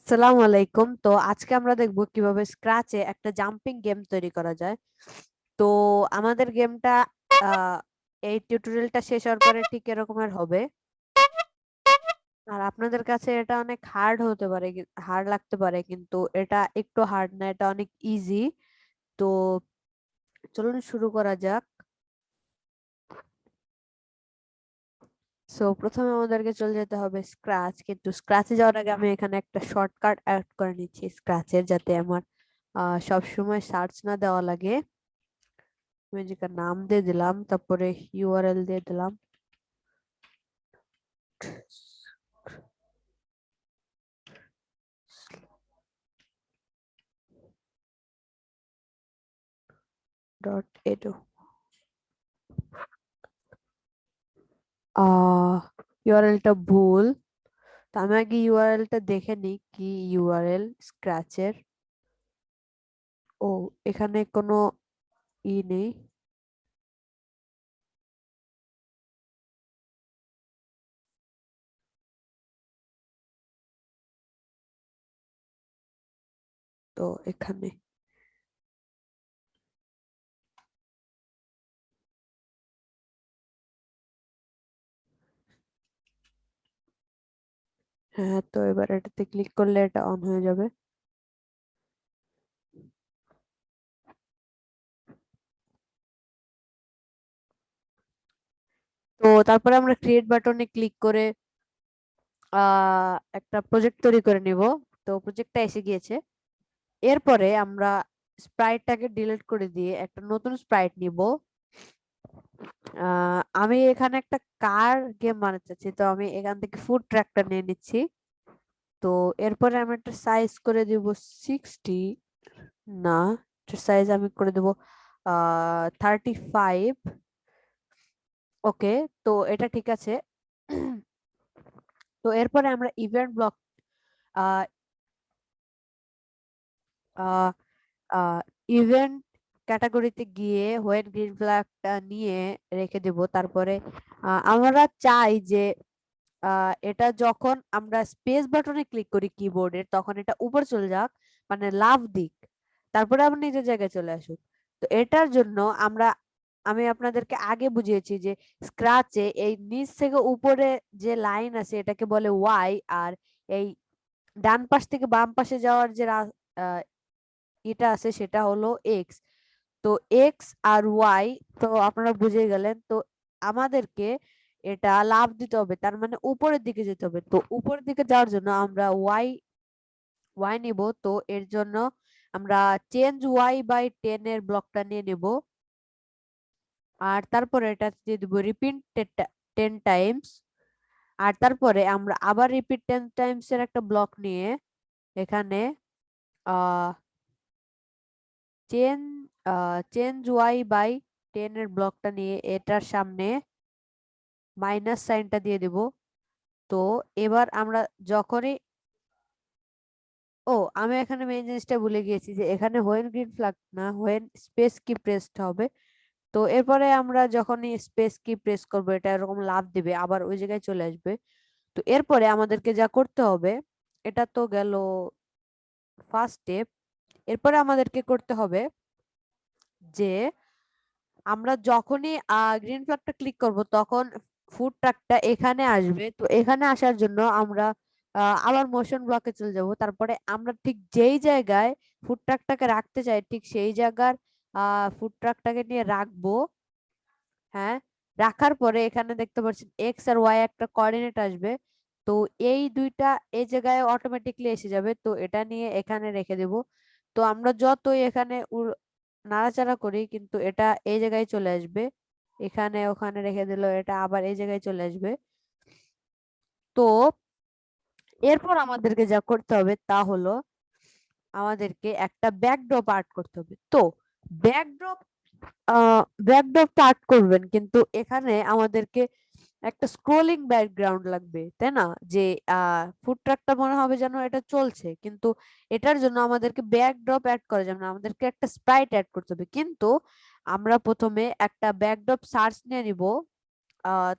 আসসালামু আলাইকুম। তো আজকে আমরা দেখবো কিভাবে স্ক্র্যাচে একটা জাম্পিং গেম তৈরি করা যায়। তো আমাদের গেমটা এই টিউটোরিয়ালটা শেষ হওয়ার পরে ঠিক এরকমের হবে। আর আপনাদের কাছে এটা অনেক হার্ড হতে পারে, হার্ড লাগতে পারে, কিন্তু এটা একটু হার্ড না, এটা অনেক ইজি। তো চলুন শুরু করা যাক। সো প্রথমে আমাদেরকে চলে যেতে হবে স্ক্র্যাচ, কিন্তু স্ক্র্যাচে যাওয়ার আগে আমি এখানে একটা শর্টকাট অ্যাড করে নিচ্ছি স্ক্র্যাচের, যাতে আমার সব সময় সার্চ না দেওয়া লাগে। মিউজিকের নাম দিয়ে দিলাম, তারপরে ইউআরএল দিয়ে দিলাম। .edu ইউআরএলটা ভুল। তো আমি আগে ইউআরএলটা দেখে নিই কি ইউআরএল স্ক্র্যাচের। ও, এখানে কোনো নেই। তো এখানে হ্যাঁ, তো এবার এটাতে ক্লিক করলে এটা অন হয়ে যাবে। তো তারপরে আমরা ক্রিয়েট বাটনে ক্লিক করে একটা প্রজেক্ট তৈরি করে নিব। তো প্রজেক্টটা এসে গিয়েছে। এরপরে আমরা স্প্রাইটটাকে ডিলিট করে দিয়ে একটা নতুন স্প্রাইট নিব। আমি এখানে একটা কার গেম বানাতে চাচ্ছি, তো আমি এখান থেকে ফুড ট্র্যাকটা নিয়ে নিচ্ছি। তো এরপরে আমি একটা সাইজ করে দিব 60। না, সাইজ আমি করে দেব 35। ওকে, তো এটা ঠিক আছে। তো এরপরে আমরা ইভেন্ট ব্লক ইভেন্ট ক্যাটাগরিতে গিয়ে হোয়াইট গ্রিন ফ্ল্যাগটা নিয়ে রেখে দেব। তারপরে আমরা চাই যে এটা যখন আমরা স্পেস বাটনে ক্লিক করি কিবোর্ডের, তখন এটা উপর চলে যাক, মানে লাফ দিক, তারপরে আবার নিজের জায়গায় চলে আসুক। তো এটার জন্য আমি আপনাদেরকে আগে বুঝিয়েছি যে স্ক্র্যাচে এই নিচ থেকে উপরে যে লাইন আছে এটাকে বলে ওয়াই, আর এই ডান পাশ থেকে বাম পাশে যাওয়ার যে এটা আছে সেটা হলো এক্স। তো এক্স আর ওয়াই তো আপনারা বুঝে গেলেন। তো আমাদেরকে এটা লাফ দিতে হবে, তার মানে উপরের দিকে যেতে হবে। তো উপরের দিকে যাওয়ার জন্য আমরা ওয়াই ওয়াই নিব। তো এর জন্য আমরা চেঞ্জ ওয়াই বাই 10 এর ব্লকটা নিয়ে নেব। আর তারপরে এটা দিয়ে দিব রিপিট 10 টাইমস। আর তারপরে আমরা আবার রিপিট 10 টাইমস এর একটা ব্লক নিয়ে এখানে আহ চেঞ্জ চেঞ্জ ওয়াই বাই 10 এর ব্লকটা নিয়ে এটার সামনে মাইনাস সাইনটা দিয়ে দেব। তো এবার আমরা যখনই ও আমি এখানে মেইন জিনিসটা ভুলে গিয়েছি যে এখানে হোয়েন গ্রিন ফ্ল্যাগ না, হোয়েন স্পেস কি প্রেসড হবে। তো এরপরে আমরা যখনই স্পেস কি প্রেস করব এটা এরকম লাফ দিবে, আবার ওই জায়গায় চলে আসবে। তো এরপরে আমাদেরকে যা করতে হবে, এটা তো গেল ফার্স্ট স্টেপ। এরপরে আমাদেরকে করতে হবে যে আমরা যখনই গ্রিন ফ্ল্যাগটা ক্লিক করব তখন ফুড ট্রাকটা এখানে আসবে। তো এখানে আসার জন্য আমরা আবার মোশন ব্লকে চলে যাব। তারপরে আমরা ঠিক যেই জায়গায় ফুড ট্রাকটাকে রাখতে চাই ঠিক সেই জায়গার ফুড ট্রাকটাকে নিয়ে রাখবো। হ্যাঁ, রাখার পরে এখানে দেখতে পাচ্ছেন এক্স আর ওয়াই একটা কোঅর্ডিনেট আসবে। তো এই দুইটা এই জায়গায় অটোমেটিকলি এসে যাবে। তো এটা নিয়ে এখানে রেখে দেব। তো আমরা যতই এখানে নাড়াচাড়া করি কিন্তু এটা এই জায়গায় চলে আসবে। এখানে ওখানে রেখে দিল, এটা আবার এই জায়গায় চলে আসবে। তো এরপর আমাদেরকে যা করতে হবে তা হলো আমাদেরকে একটা ব্যাকড্রপ আর্ট করতে হবে। তো ব্যাকড্রপ ব্যাকড্রপটা আর্ট করবেন, কিন্তু এখানে আমাদেরকে একটা স্ক্রোলিং ব্যাকগ্রাউন্ড লাগবে, তাই না? যে ফুড ট্রাকটা মনে হবে যেন এটা চলছে, কিন্তু এটার জন্য আমাদেরকে ব্যাকড্রপ অ্যাড করা যাবে না, আমাদেরকে একটা স্প্রাইট অ্যাড করতে হবে। কিন্তু আমরা প্রথমে একটা ব্যাকড্রপ সার্চ নিয়ে নিব।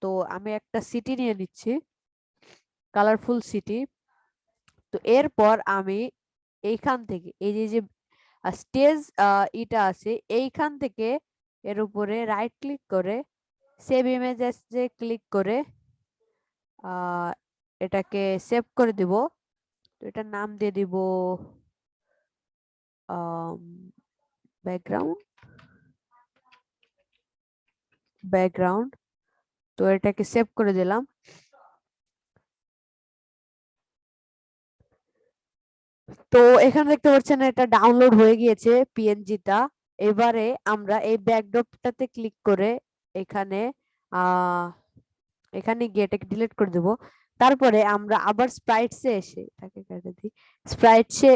তো আমি একটা সিটি নিয়ে নিচ্ছি, কালারফুল সিটি। তো এরপর আমি এইখান থেকে এই যে যে স্টেজ এটা আছে এইখান থেকে এর উপরে রাইট ক্লিক করে সেভ ইমেজেস যে ক্লিক করে আহ এটাকে সেভ করে দিব। তো এটার নাম দিয়ে দিব ব্যাকগ্রাউন্ড ব্যাকগ্রাউন্ড। তো এটাকে সেভ করে দিলাম। তো এখানে দেখতে পাচ্ছেন এটা ডাউনলোড হয়ে গিয়েছে পিএনজিটা। এবারে আমরা এই ব্যাকড্রপটাতে ক্লিক করে এখানে আহ এখানে গিয়ে এটাকে ডিলিট করে দেব। তারপরে আমরা আবার স্প্রাইটসে এসে এটাকে কেটে দিই। স্প্রাইটসে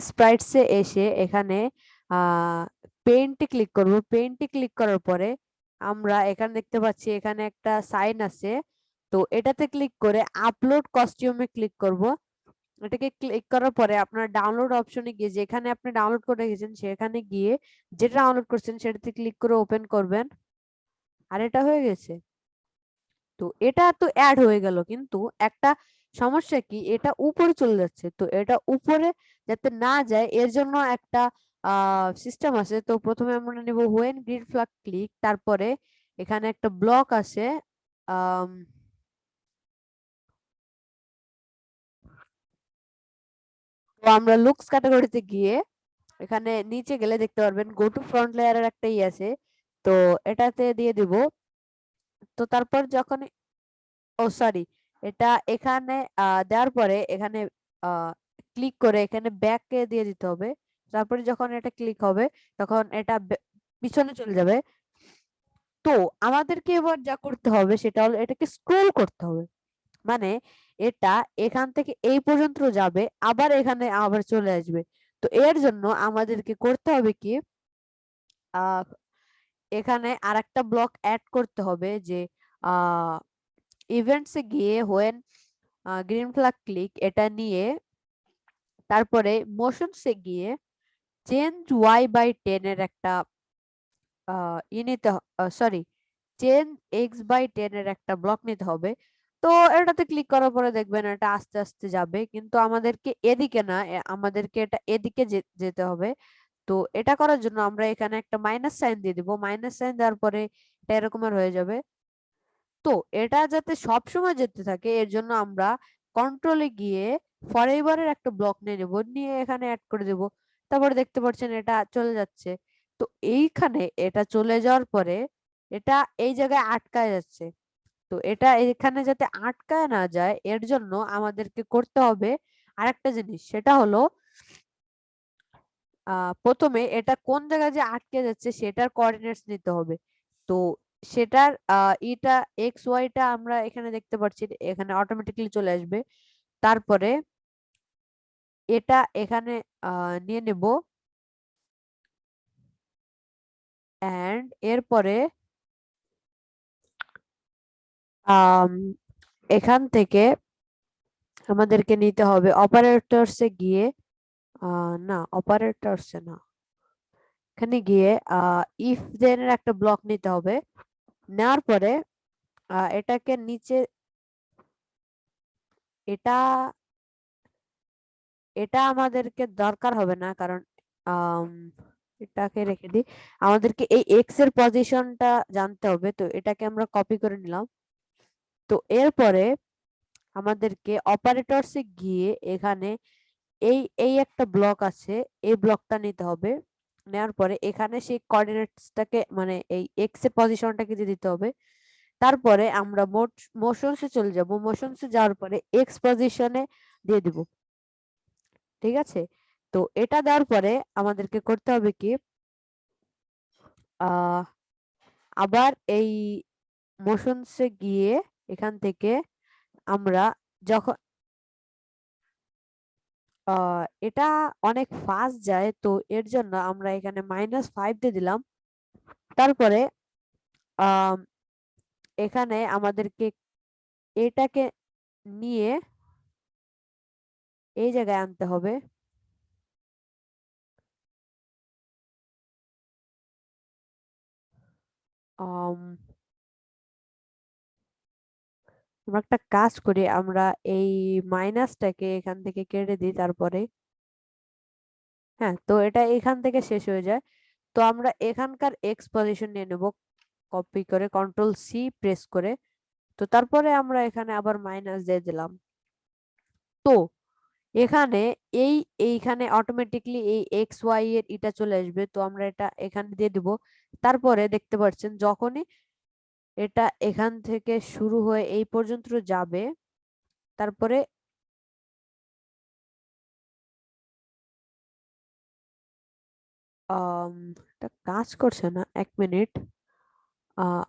স্প্রাইটসে এসে এখানে পেইন্টে ক্লিক করব। পেইন্টে ক্লিক করার পরে আমরা এখানে দেখতে পাচ্ছি এখানে একটা সাইন আছে। তো এটাতে ক্লিক করে আপলোড কস্টিউমে ক্লিক করব। এটাকে ক্লিক করার পরে আপনার ডাউনলোড অপশনে গিয়ে যেখানে আপনি ডাউনলোড করে রেখেছেন সেখানে গিয়ে যেটা ডাউনলোড করছেন সেটাতে ক্লিক করে ওপেন করবেন। আর এটা হয়ে গেছে। তো এটা তো অ্যাড হয়ে গেল, কিন্তু একটা সমস্যা কি, এটা উপরে চলে যাচ্ছে। তো এটা উপরে যাতে না যায় এর জন্য একটা সিস্টেম আছে। তো প্রথমে আমরা নেব হোয়েন গ্রিন ফ্ল্যাগ ক্লিক, তারপরে এখানে একটা ব্লক আছে। আম, তো আমরা লুকস ক্যাটাগরিতে গিয়ে এখানে নিচে গেলে দেখতে পারবেন গো টু ফ্রন্ট লেয়ারের একটা আছে। তো এটাতে দিয়ে দিব। তো তারপর যখন ও সরি, এটা এখানে দেওয়ার পরে এখানে ক্লিক করে এখানে ব্যাকে দিয়ে দিতে হবে। তারপরে যখন এটা ক্লিক হবে তখন এটা পিছনে চলে যাবে। তো আমাদেরকে এবার যা করতে হবে সেটা হলো এটাকে স্ক্রোল করতে হবে। মানে এটা এখান থেকে এই পর্যন্ত যাবে, আবার এখানে আবার চলে আসবে। তো এর জন্য আমাদেরকে করতে হবে কি, আহ এখানে আরেকটা ব্লক অ্যাড করতে হবে যে আহ ইভেন্টসে গিয়ে হোয়েন গ্রিন ফ্ল্যাগ ক্লিক এটা নিয়ে তারপরে মোশনসে গিয়ে চেঞ্জ y/10 এর একটা ই নিতে সরি চেঞ্জ x/10 এর একটা ব্লক নিতে হবে। তো এটাতে ক্লিক করার পরে দেখবেন এটা আস্তে আস্তে যাবে, কিন্তু আমাদেরকে এদিকে না, আমাদেরকে এটা এদিকে যেতে হবে। তো এটা করার জন্য আমরা এখানে একটা মাইনাস সাইন দিয়ে দিব। মাইনাস সাইন দেওয়ার পরে এটা এরকমের হয়ে যাবে। তো এটা যাতে সব সময় যেতে থাকে এর জন্য আমরা কন্ট্রোলে গিয়ে ফরএভারের একটা ব্লক নিয়ে নেব, নিয়ে এখানে অ্যাড করে দেব। তারপরে দেখতে পাচ্ছেন এটা চলে যাচ্ছে। তো এইখানে এটা চলে যাওয়ার পরে এটা এই জায়গায় আটকায় যাচ্ছে। তো এটা এখানে যাতে আটকায় না যায় এর জন্য আমাদেরকে করতে হবে আরেকটা জিনিস, সেটা হলো প্রথমে এটা কোন জায়গায় যে আটকে যাচ্ছে সেটার কোঅর্ডিনেটস নিতে হবে। তো সেটার ইটা এক্স ওয়াইটা আমরা এখানে দেখতে পাচ্ছি, এখানে অটোমেটিক্যালি চলে আসবে। তারপরে এটা এখানে নিয়ে নেব এন্ড এরপরে আম, এখান থেকে আমাদেরকে নিতে হবে অপারেটরসে গিয়ে না অপারেটরসে না, এখানে গিয়ে ইফ দেন এর একটা ব্লক নিতে হবে। নেওয়ার পরে এটাকে নিচে এটা এটা আমাদেরকে দরকার হবে না, কারণ আম, এটাকে রেখে দিই। আমাদেরকে এই এক্স এর পজিশনটা জানতে হবে। তো এটাকে আমরা কপি করে নিলাম। তো এরপরে আমাদেরকে অপারেটরসে গিয়ে এখানে এই এই একটা ব্লক আছে, এই ব্লকটা নিতে হবে। নেওয়ার পরে এখানে সেই কোঅর্ডিনেটসটাকে মানে এই এক্স এর পজিশনটাকে দিয়ে দিতে হবে। তারপরে আমরা মোশনসে চলে যাব। মোশনসে যাওয়ার পরে এক্স পজিশনে দিয়ে দিব। ঠিক আছে। তো এটা দেওয়ার পরে আমাদেরকে করতে হবে কি, আহ আবার এই মোশনসে গিয়ে এখান থেকে আমরা যখন এটা অনেক ফাস্ট যায়, তো এর জন্য আমরা এখানে -5 দিয়ে দিলাম। তারপরে আহ এখানে আমাদেরকে এটাকে নিয়ে এই জায়গায় আনতে হবে। আম, আমরা একটা কাজ করি, আমরা এই মাইনাসটাকে এখান থেকে কেটে দিই তারপরে। হ্যাঁ, তো এটা এখান থেকে শেষ হয়ে যায়। তো আমরা এখানকার এক্স পজিশন নিয়ে নেব, কপি করে কন্ট্রোল সি প্রেস করে। তো তারপরে আমরা এখানে আবার মাইনাস দিয়ে দিলাম। তো এখানে এই এইখানে অটোমেটিকলি এই এক্স ওয়াই এর এটা চলে আসবে, তো আমরা এটা এখানে দিয়ে দিব। তারপরে দেখতে পাচ্ছেন যখনই এটা এখান থেকে শুরু হয়ে এই পর্যন্ত যাবে, তারপরে এটা কাজ করছে না, 1 মিনিট। আহ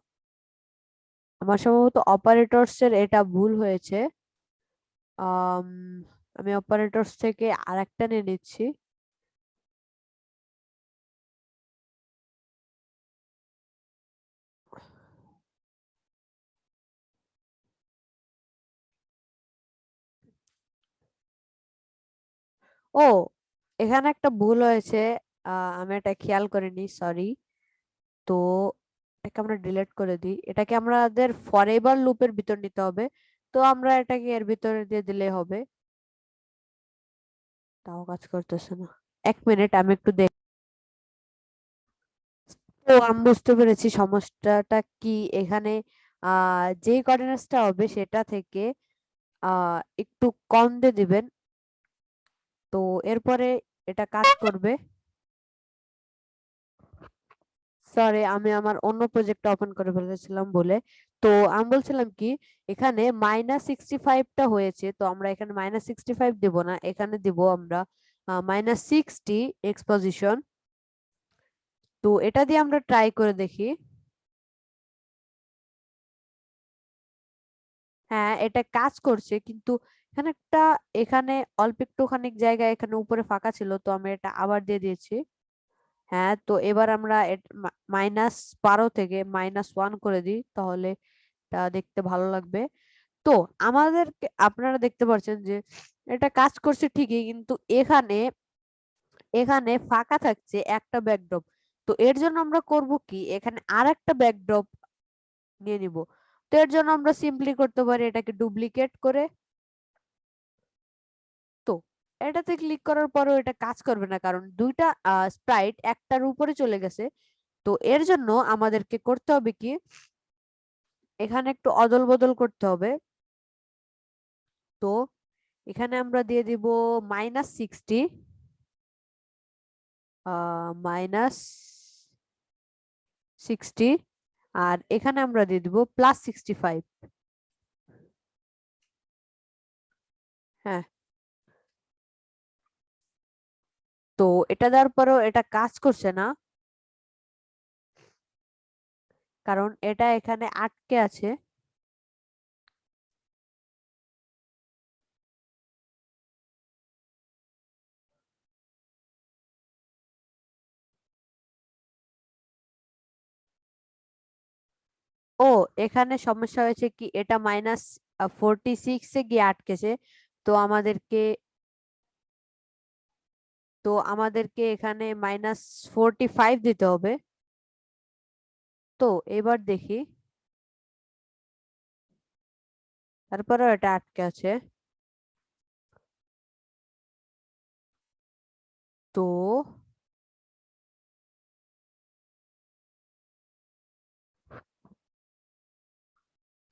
আমার সম্ভবত অপারেটরস এর এটা ভুল হয়েছে। আম, আমি অপারেটরস থেকে আরেকটা নিয়ে নিচ্ছি। ও, এখানে একটা ভুল হয়েছে, আমি এটা খেয়াল করিনি, সরি। তো এটাকে আমরা ডিলিট করে দিই, এটাকে আমাদের ফরএভার লুপের ভিতর নিতে হবে। তো আমরা এটাকে এর ভিতরে দিয়ে দিলে হবে। তাও কাজ করতেছে না, 1 মিনিট, আমি একটু দেখ। তো আমি বুঝতে পেরেছি সমস্যাটা কি। এখানে যে কোঅর্ডিনেটসটা হবে সেটা থেকে একটু কম দিয়ে দিবেন, তো এরপরে এটা কাজ করবে। সরি, আমি আমার অন্য প্রজেক্টটা ওপেন করে ফেলেছিলাম বলে। তো আমি বলছিলাম কি, এখানে -65টা হয়েছে, তো আমরা এখানে -65 দেব না, এখানে দিব আমরা -60 এক্সপোজিশন। তো এটা দিয়ে আমরা ট্রাই করে দেখি। হ্যাঁ, এটা কাজ করছে, কিন্তু এখানে একটা, এখানে অল্প একটুখানি জায়গা এখানে উপরে ফাঁকা ছিল, তো আমি এটা আবার দিয়ে দিয়েছি। হ্যাঁ, তো এবার আমরা -12 থেকে -1 করে দিই, তাহলে এটা দেখতে ভালো লাগবে। তো আমাদের, আপনারা দেখতে পাচ্ছেন যে এটা কাজ করছে ঠিকই, কিন্তু এখানে এখানে ফাঁকা থাকছে একটা ব্যাকড্রপ। তো এর জন্য আমরা করব কি, এখানে আর একটা ব্যাকড্রপ নিয়ে নিব। তো এর জন্য আমরা সিম্পলি করতে পারি এটাকে ডুপ্লিকেট করে। তো এটাতে ক্লিক করার পরেও এটা কাজ করবে না, কারণ দুইটা স্প্রাইট একটার উপরে চলে গেছে। তো এর জন্য আমাদেরকে করতে হবে কি, এখানে একটু অদল বদল করতে হবে। তো এখানে আমরা দিয়ে দিব -60, -60, আর এখানে আমরা দিয়ে দিব +65। হ্যাঁ, তো এটা দেওয়ার পরেও এটা কাজ করছে না, কারণ এটা এখানে আটকে আছে। ও, এখানে সমস্যা হয়েছে কি, এটা -46-এ গিয়ে আটকেছে। তো আমাদেরকে তো আমাদেরকে এখানে -45 দিতে হবে। তো এবার দেখি, তারপরেও এটা আটকে আছে। তো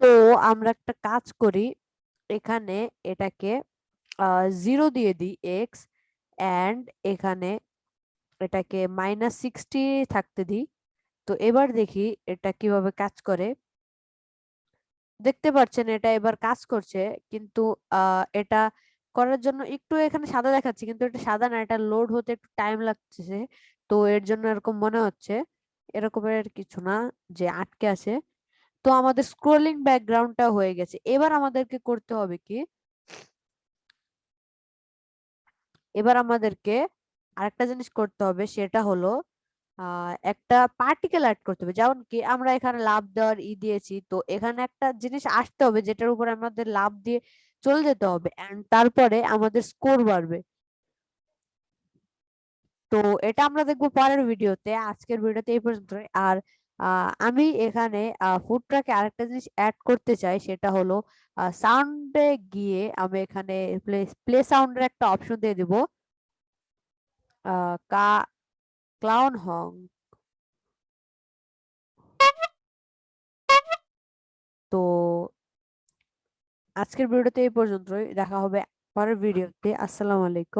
তো আমরা একটা কাজ করি, এখানে এটাকে 0 দিয়ে দিই এক্স, অ্যান্ড এখানে এটাকে -60 থাকতে দিই। তো এবার দেখি এটা কিভাবে কাজ করে। দেখতে পাচ্ছেন এটা এবার কাজ করছে, কিন্তু এটা করার জন্য একটু এখানে সাদা দেখাচ্ছে, কিন্তু এটা সাদা না, এটা লোড হতে একটু টাইম লাগছে। তো এর জন্য এরকম মনে হচ্ছে, এরকমের কিছু না যে আটকে আছে। তো আমাদের স্ক্রোলিং ব্যাকগ্রাউন্ডটা হয়ে গেছে। এবার আমাদেরকে করতে হবে কি, এবার আমাদেরকে আরেকটা জিনিস করতে হবে, সেটা হলো একটা পার্টিকেল অ্যাড করতে হবে। যেমন কি আমরা এখানে লাভ দেওয়ার দিয়েছি, তো এখানে একটা জিনিস আসতে হবে যেটার উপর আমাদের লাভ দিয়ে চলে যেতে হবে, এন্ড তারপরে আমাদের স্কোর বাড়বে। তো এটা আমরা দেখবো পরের ভিডিওতে, আজকের ভিডিওতে এই পর্যন্ত। আর আমি এখানে ফুড ট্রাকে আরেকটা জিনিস অ্যাড করতে চাই, সেটা হলো সাউন্ডে গিয়ে আমি এখানে প্লে প্লে সাউন্ডের একটা অপশন দিয়ে দিব। কা ক্লাউন হং। তো আজকের ভিডিওতে এই পর্যন্তই, দেখা হবে পরের ভিডিওতে। আসসালামু আলাইকুম।